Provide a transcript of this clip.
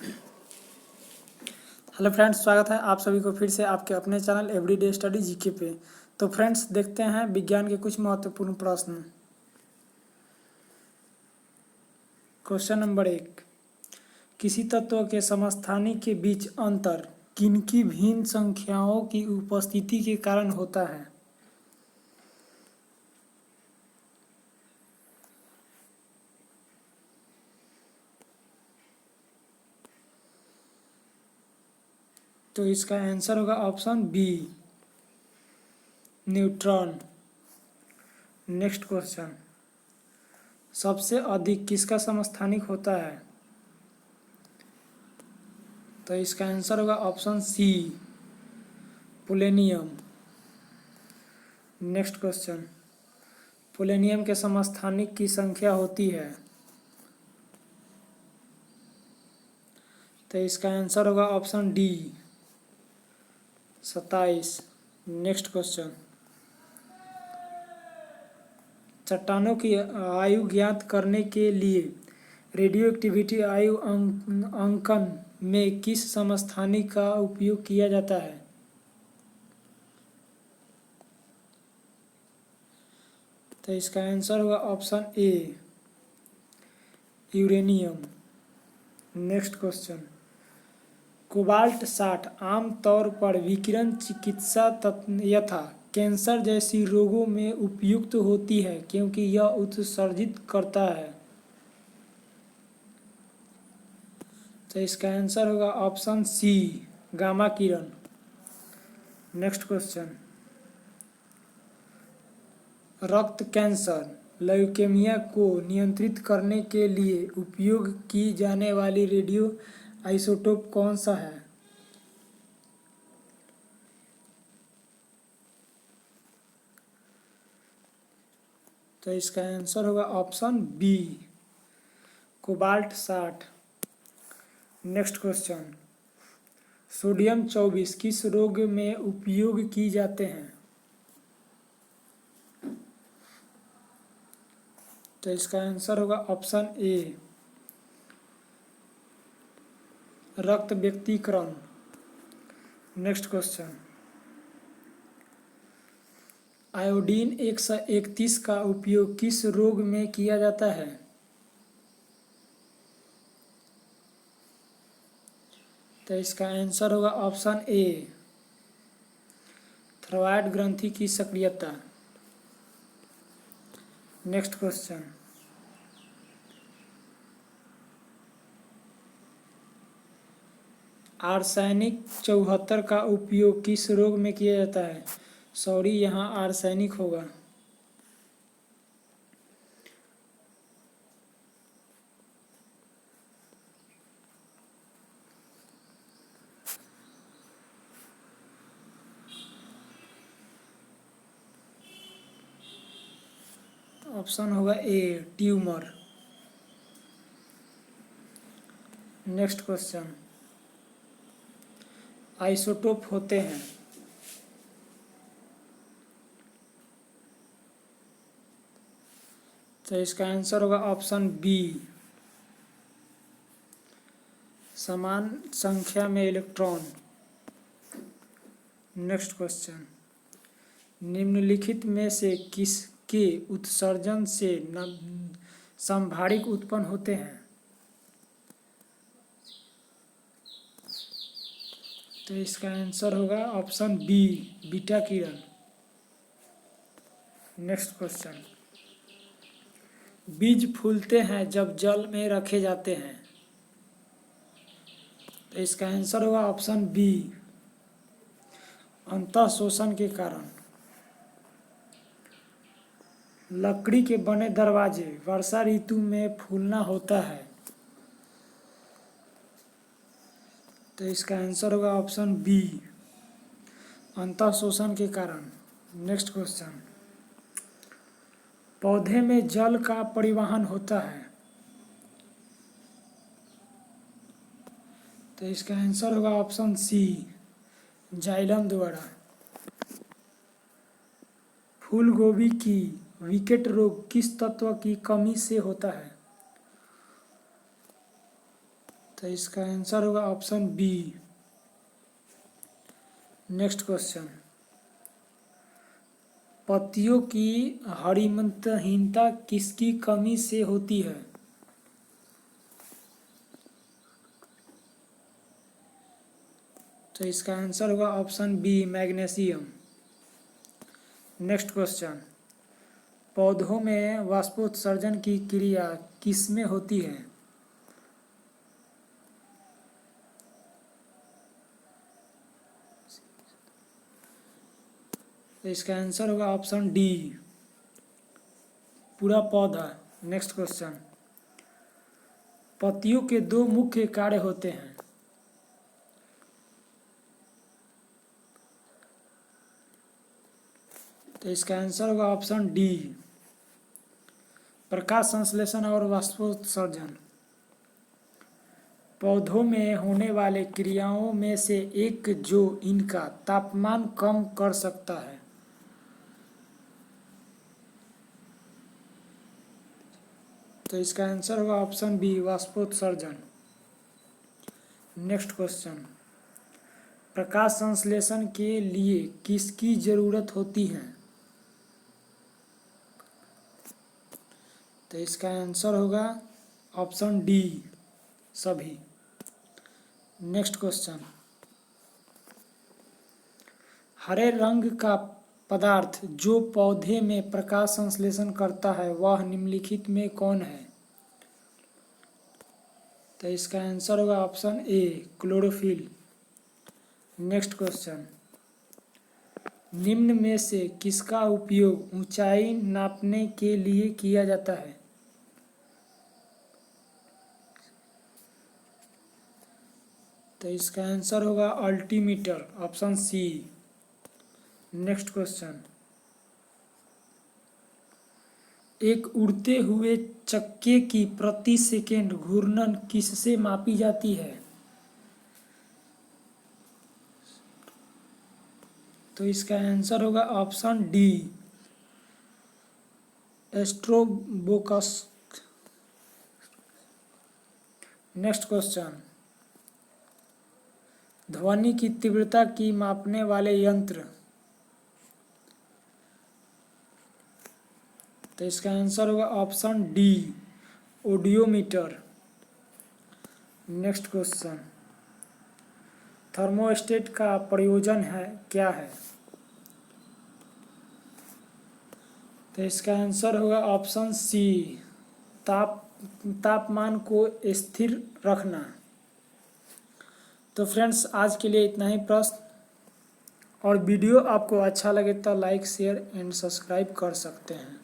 Hello friends, स्वागत है आप सभी को फिर से आपके अपने चैनल एवरीडे स्टडी जीके पे। तो फ्रेंड्स, देखते हैं विज्ञान के कुछ महत्वपूर्ण प्रश्न। Question number 1। किसी तत्व के समस्थानिक के बीच अंतर किनकी भिन्न संख्याओं की उपस्थिति के कारण होता है? तो इसका आंसर होगा option B, neutron. Next question. सबसे अधिक किसका समस्थानिक होता है? तो इसका आंसर होगा option C, polonium. Next question. Polonium के समस्थानिक की संख्या होती है? तो इसका आंसर होगा ऑप्शन डी, 27। Next question. चट्टानों की आयु ज्ञात करने के लिए रेडियोएक्टिविटी आयु अंकन में किस समस्थानिक का उपयोग किया जाता है? तो इसका आंसर होगा option A, uranium. Next question. Cobalt 60 आमतौर पर विकिरण चिकित्सा यथा कैंसर जैसी रोगों में उपयुक्त होती है क्योंकि यह उत्सर्जित करता है। तो इसका आंसर होगा ऑप्शन सी, गामा किरण। Next question. रक्त कैंसर ल्यूकेमिया को नियंत्रित करने के लिए उपयोग की जाने वाली रेडियो आइसोटोप कौन सा है? तो इसका आंसर होगा option B, cobalt 60। Next question. Sodium 24 किस रोग में उपयोग की जाते हैं? तो इसका आंसर होगा ऑप्शन ए, रक्त व्यक्तीकरण। Next question. आयोडीन 131 का उपयोग किस रोग में किया जाता है? तो इसका आंसर होगा ऑप्शन ए, थायराइड ग्रंथि की सक्रियता। Next question. आर्सेनिक 74 का उपयोग किस रोग में किया जाता है? सॉरी, यहाँ आर्सेनिक होगा। ऑप्शन होगा ए, ट्यूमर। Next question. आइसोटोप होते हैं? तो इसका आंसर होगा ऑप्शन बी, समान संख्या में इलेक्ट्रॉन। Next question. निम्नलिखित में से किसके उत्सर्जन से समभारिक उत्पन्न होते हैं? तो इसका आंसर होगा ऑप्शन बी, बीटा किरण। Next question. बीज फूलते हैं जब जल में रखे जाते हैं? तो इसका आंसर होगा ऑप्शन बी, अंतः शोषण के कारण। लकड़ी के बने दरवाजे वर्षा ऋतु में फूलना होता है? तो इसका आंसर होगा ऑप्शन बी, अंतः शोषण के कारण। Next question. पौधे में जल का परिवहन होता है? तो इसका आंसर होगा ऑप्शन सी, जाइलम द्वारा। फूल गोभी की विकेट रोग किस तत्व की कमी से होता है? तो इसका आंसर होगा ऑप्शन बी। नेक्स्ट क्वेश्चन, पत्तियों की हरितहीनता किसकी कमी से होती है? तो इसका आंसर होगा option B, magnesium. Next question, पौधों में वाष्पोत्सर्जन की क्रिया किसमें होती है? तो इसका आंसर होगा ऑप्शन डी, पूरा पौधा। नेक्स्ट क्वेश्चन, पत्तियों के दो मुख्य कार्य होते हैं। तो इसका आंसर होगा ऑप्शन डी, प्रकाश संश्लेषण और वाष्पोत्सर्जन। पौधों में होने वाले क्रियाओं में से एक जो इनका तापमान कम कर सकता है। तो इसका आंसर होगा ऑप्शन बी, वाष्पोत्सर्जन। नेक्स्ट क्वेश्चन, प्रकाश संश्लेषण के लिए किसकी जरूरत होती है? तो इसका आंसर होगा ऑप्शन डी, सभी। नेक्स्ट क्वेश्चन, हरे रंग का पदार्थ जो पौधे में प्रकाश संश्लेषण करता है वह निम्नलिखित में कौन है? तो इसका आंसर होगा option A, chlorophyll. Next question, निम्न में से किसका उपयोग ऊंचाई नापने के लिए किया जाता है? तो इसका आंसर होगा altimeter, option C. Next question, एक उड़ते हुए चक्के की प्रति सेकंड घूर्णन किससे मापी जाती है? तो इसका आंसर होगा ऑप्शन डी, एस्ट्रोबोकस। नेक्स्ट क्वेश्चन, ध्वनि की तीव्रता की मापने वाले यंत्र। तो इसका आंसर होगा option D, audiometer. Next question, thermostat का प्रयोजन है क्या है? तो इसका आंसर होगा ऑप्शन सी, तापमान को स्थिर रखना। तो फ्रेंड्स, आज के लिए इतना ही प्रश्न, और वीडियो आपको अच्छा लगे तो लाइक, शेयर एंड सब्सक्राइब कर सकते हैं।